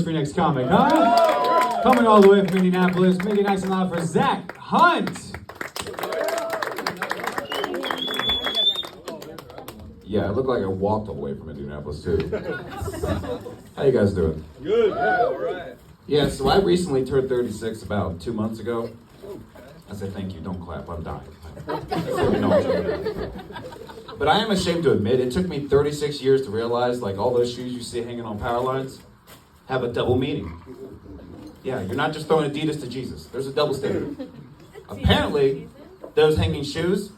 for your next comic, huh? Coming all the way from Indianapolis, make it nice and loud for Zach Hunt. Yeah, I look like I walked all the way from Indianapolis, too. How you guys doing? Good. Yeah, all right. Yeah, so I recently turned 36 about 2 months ago. I said, thank you, don't clap, I'm dying. But I am ashamed to admit, it took me 36 years to realize, like, all those shoes you see hanging on power lines have a double meaning. Yeah, you're not just throwing Adidas to Jesus. There's a double standard. Apparently, those hanging shoes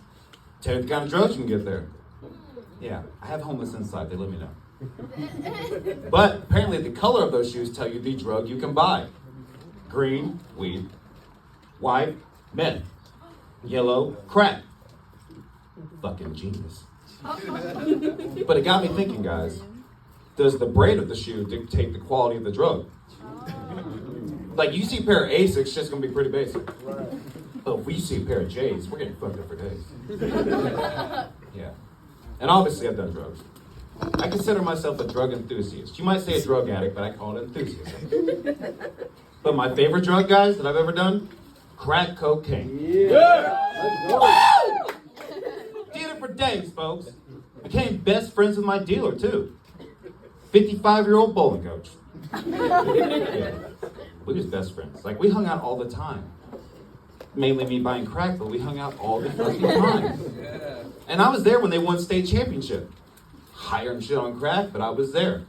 tell you the kind of drugs you can get there. Yeah, I have homeless inside, they let me know. But apparently the color of those shoes tell you the drug you can buy. Green, weed. White, meth. Yellow, crack. Fucking genius. But it got me thinking, guys. Does the brand of the shoe dictate the quality of the drug? Like, you see a pair of Asics, it's just gonna be pretty basic. But if we see a pair of J's, we're getting fucked up for days. Yeah. And obviously I've done drugs. I consider myself a drug enthusiast. You might say a drug addict, but I call it enthusiast. But my favorite drug, guys, that I've ever done? Crack cocaine. Yeah. Did it for days, folks. Became best friends with my dealer, too. 55-year-old bowling coach. Yeah. We was best friends. Like, we hung out all the time. Mainly me buying crack, but we hung out all the fucking time. And I was there when they won state championship. Higher and shit on crack, but I was there.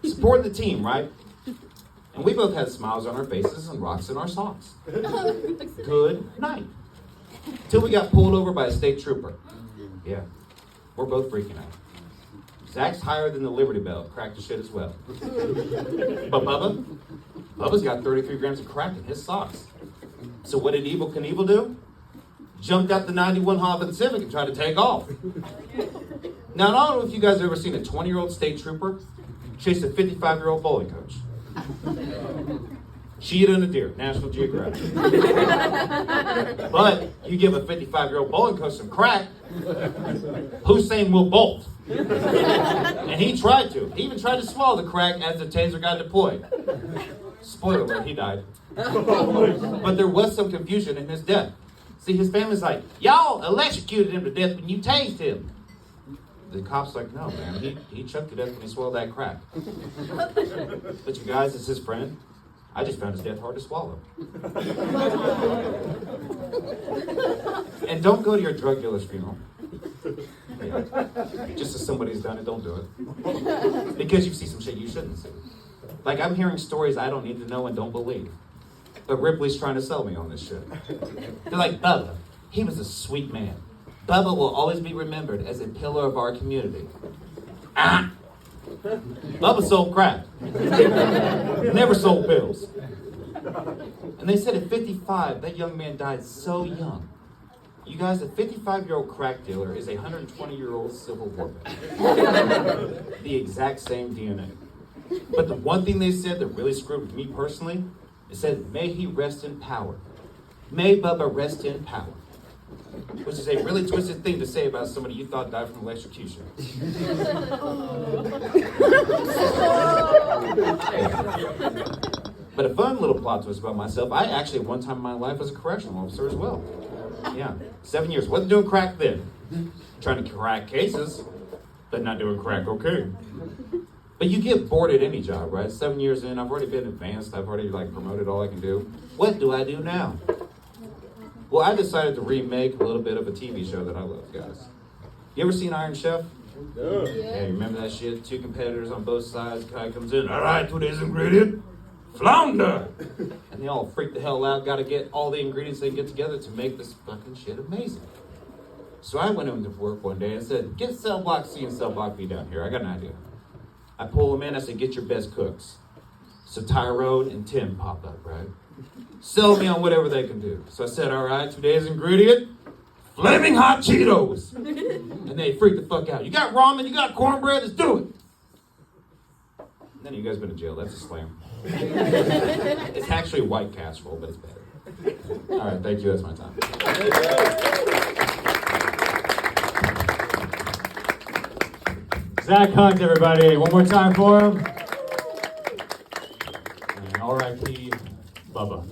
Supporting the team, right? And we both had smiles on our faces and rocks in our socks. Good night. Till we got pulled over by a state trooper. Yeah, we're both freaking out. Zach's higher than the Liberty Bell. Cracked the shit as well. But Bubba's got 33 grams of crack in his socks. So what did Evel Knievel do? Jumped out the 91 Honda Civic and tried to take off. Now, I don't know if you guys have ever seen a 20-year-old state trooper chase a 55-year-old bowling coach. She and a deer, National Geographic. But you give a 55-year-old bowling coach some crack, Hussein will bolt. And he tried to. He even tried to swallow the crack as the taser got deployed. Spoiler alert, he died. But there was some confusion in his death. See, his family's like, y'all electrocuted him to death when you tased him. The cop's like, no, man, he choked to death when he swallowed that crack. But you guys, as his friend, I just found his death hard to swallow. And don't go to your drug dealer's funeral. Yeah. Just as somebody's done it, don't do it. Because you see some shit you shouldn't see. Like, I'm hearing stories I don't need to know and don't believe. But Ripley's trying to sell me on this shit. They're like, Bubba, he was a sweet man. Bubba will always be remembered as a pillar of our community. Ah! Bubba sold crack. Never sold pills. And they said at 55, that young man died so young. You guys, a 55-year-old crack dealer is a 120-year-old Civil War veteran. The exact same DNA. But the one thing they said that really screwed with me personally, it said, may he rest in power. May Bubba rest in power. Which is a really twisted thing to say about somebody you thought died from electrocution. But a fun little plot twist about myself, I actually one time in my life was a correctional officer as well. Yeah, 7 years. Wasn't doing crack then. Trying to crack cases, but not doing crack cocaine. But you get bored at any job, right? 7 years in, I've already been advanced. I've already promoted all I can do. What do I do now? Well, I decided to remake a little bit of a TV show that I love, guys. You ever seen Iron Chef? Yeah. Yeah, you remember that shit? Two competitors on both sides. Guy comes in, all right, today's ingredient, flounder. And they all freak the hell out. Got to get all the ingredients they can get together to make this fucking shit amazing. So I went into work one day and said, get cell block C and cell block B down here. I got an idea. I pull them in. I said, get your best cooks. So Tyrone and Tim pop up, right? Sell me on whatever they can do. So I said, all right, today's ingredient, flaming hot Cheetos. And they freaked the fuck out. You got ramen, you got cornbread, let's do it. None of you guys been to jail, that's a slam. It's actually a white casserole, but it's better. All right, thank you, that's my time. Zach Hunt, everybody. One more time for him. And R.I.P. Bubba.